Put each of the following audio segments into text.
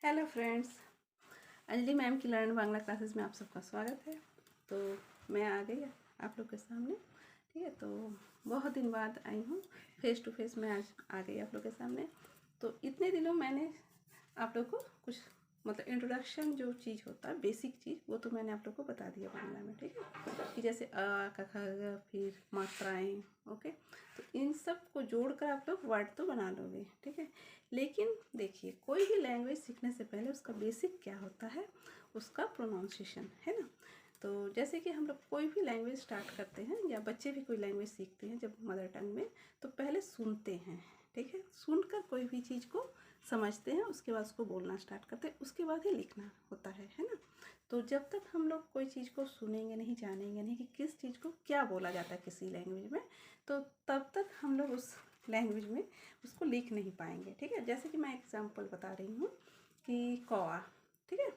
Hello friends, Anjali ma'am की learn Bangla classes में आप सबका स्वागत है। तो मैं आ गई आप लोग के सामने, ठीक है। तो बहुत दिन बाद आई हूँ, फेस टू फेस मैं आज आ गई आप लोग के सामने। तो इतने दिनों मैंने आप लोग को कुछ मतलब इंट्रोडक्शन जो चीज़ होता है, बेसिक चीज़, वो तो मैंने आप लोग को बता दिया बांग्ला में, ठीक है। कि जैसे अ क ख ग, फिर मात्राएँ, ओके। तो इन सब को जोड़कर आप लोग वर्ड तो बना लोगे, ठीक है। लेकिन देखिए, कोई भी लैंग्वेज सीखने से पहले उसका बेसिक क्या होता है, उसका प्रोनाउंसिएशन, है ना। तो जैसे कि हम लोग कोई भी लैंग्वेज स्टार्ट करते हैं या बच्चे भी कोई लैंग्वेज सीखते हैं जब मदर टंग में, तो पहले सुनते हैं, ठीक है। सुनकर कोई भी चीज़ को समझते हैं, उसके बाद उसको बोलना स्टार्ट करते हैं, उसके बाद ही लिखना होता है ना। तो जब तक हम लोग कोई चीज़ को सुनेंगे नहीं, जानेंगे नहीं कि किस चीज़ को क्या बोला जाता है किसी लैंग्वेज में, तो तब तक हम लोग उस लैंग्वेज में उसको लिख नहीं पाएंगे, ठीक है। जैसे कि मैं एग्जांपल बता रही हूँ कि कौवा, ठीक है।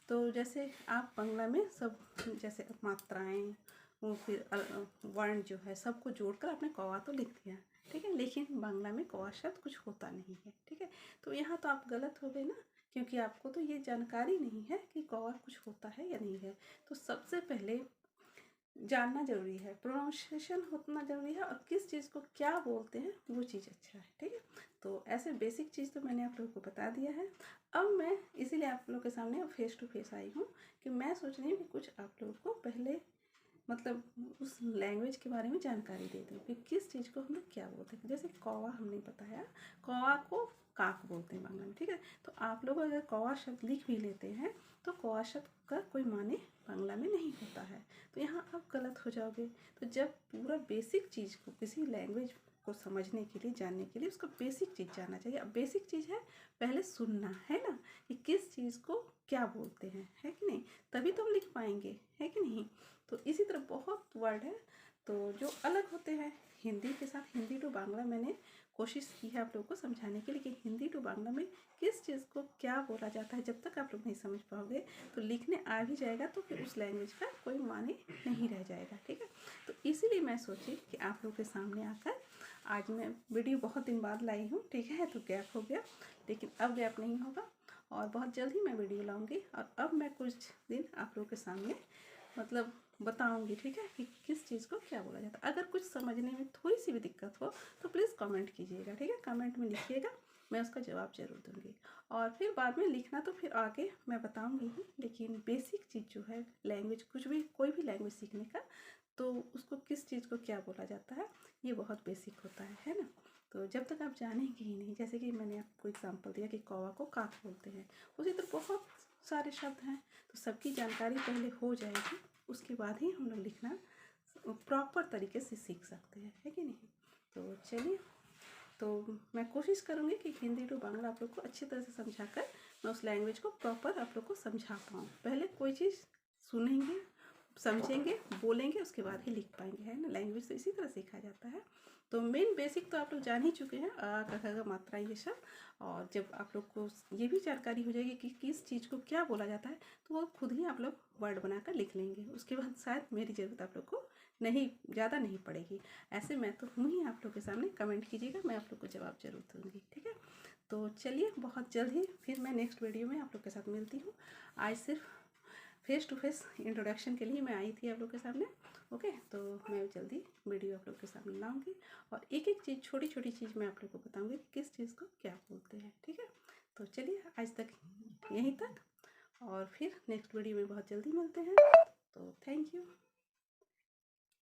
तो जैसे आप बांग्ला में सब जैसे मात्राएँ, वो फिर वर्ण जो है सबको जोड़कर आपने कौवा तो लिख दिया, ठीक है। लेकिन बांग्ला में कौवा शब्द कुछ होता नहीं है, ठीक है। तो यहाँ तो आप गलत हो गए ना, क्योंकि आपको तो ये जानकारी नहीं है कि कौवा कुछ होता है या नहीं है। तो सबसे पहले जानना ज़रूरी है, प्रोनाउंसिएशन होना ज़रूरी है, और किस चीज़ को क्या बोलते हैं वो चीज़ अच्छा है, ठीक है। तो ऐसे बेसिक चीज़ तो मैंने आप लोगों को बता दिया है। अब मैं इसीलिए आप लोगों के सामने फेस टू फेस आई हूँ कि मैं सोच रही हूँ कि कुछ आप लोगों को पहले मतलब उस लैंग्वेज के बारे में जानकारी दे दूँ कि किस चीज़ को हम लोग क्या बोलते हैं। जैसे कौवा हमने बताया, कौवा को काक बोलते हैं बांग्ला में, ठीक है। तो आप लोग अगर कौवा शब्द लिख भी लेते हैं तो कौवा शब्द का कोई माने बांग्ला में नहीं होता है, तो यहाँ आप गलत हो जाओगे। तो जब पूरा बेसिक चीज़ को, किसी लैंग्वेज को समझने के लिए, जानने के लिए, उसका बेसिक चीज़ जानना चाहिए। अब बेसिक चीज़ है पहले सुनना, है ना, कि किस चीज़ को क्या बोलते हैं, है कि नहीं, तभी तो हम लिख पाएंगे, है कि नहीं। तो इसी तरह बहुत वर्ड है तो जो अलग होते हैं हिंदी के साथ। हिंदी टू बांग्ला मैंने कोशिश की है आप लोगों को समझाने की, लेकिन हिंदी टू बांग्ला में किस चीज़ को क्या बोला जाता है जब तक आप लोग नहीं समझ पाओगे, तो लिखने आ भी जाएगा तो फिर उस लैंग्वेज का कोई माने नहीं रह जाएगा, ठीक है। तो इसीलिए मैं सोची कि आप लोग के सामने आकर आज मैं वीडियो बहुत दिन बाद लाई हूँ, ठीक है। तो गैप हो गया, लेकिन अब गैप नहीं होगा और बहुत जल्द ही मैं वीडियो लाऊंगी। और अब मैं कुछ दिन आप लोगों के सामने मतलब बताऊंगी, ठीक है, कि किस चीज़ को क्या बोला जाता है। अगर कुछ समझने में थोड़ी सी भी दिक्कत हो तो प्लीज़ कमेंट कीजिएगा, ठीक है। कमेंट में लिखिएगा, मैं उसका जवाब ज़रूर दूंगी। और फिर बाद में लिखना तो फिर आगे मैं बताऊंगी ही, लेकिन बेसिक चीज़ जो है लैंग्वेज, कुछ भी कोई भी लैंग्वेज सीखने का, तो उसको किस चीज़ को क्या बोला जाता है ये बहुत बेसिक होता है ना। तो जब तक आप जानेंगे ही नहीं, जैसे कि मैंने आपको एग्जांपल दिया कि कौवा को काक बोलते हैं, उसी तरह बहुत सारे शब्द हैं। तो सबकी जानकारी पहले हो जाएगी, उसके बाद ही हम लोग लिखना प्रॉपर तरीके से सीख सकते हैं, है कि नहीं। तो चलिए, तो मैं कोशिश करूँगी कि हिंदी टू बांग्ला आप लोग को अच्छी तरह से समझाकर मैं उस लैंग्वेज को प्रॉपर आप लोग को समझा पाऊँ। पहले कोई चीज़ सुनेंगे, समझेंगे, बोलेंगे, उसके बाद ही लिख पाएंगे, है ना। लैंग्वेज तो इसी तरह सीखा जाता है। तो मेन बेसिक तो आप लोग जान ही चुके हैं, अ क ख ग मात्रा ये सब। और जब आप लोग को ये भी जानकारी हो जाएगी कि किस चीज़ को क्या बोला जाता है, तो वो खुद ही आप लोग वर्ड बनाकर लिख लेंगे। उसके बाद शायद मेरी ज़रूरत आप लोग को नहीं, ज़्यादा नहीं पड़ेगी। ऐसे मैं तो हूँ ही आप लोग के सामने, कमेंट कीजिएगा, मैं आप लोग को जवाब ज़रूर दूँगी, ठीक है। तो चलिए, बहुत जल्द ही फिर मैं नेक्स्ट वीडियो में आप लोग के साथ मिलती हूँ। आज सिर्फ फेस टू फेस इंट्रोडक्शन के लिए मैं आई थी आप लोग के सामने, ओके। तो मैं जल्दी वीडियो आप लोग के सामने लाऊंगी और एक एक चीज़, छोटी छोटी चीज़ मैं आप लोग को बताऊंगी कि किस चीज़ को क्या बोलते हैं, ठीक है। तो चलिए, आज तक यहीं तक, और फिर नेक्स्ट वीडियो में बहुत जल्दी मिलते हैं। तो थैंक यू।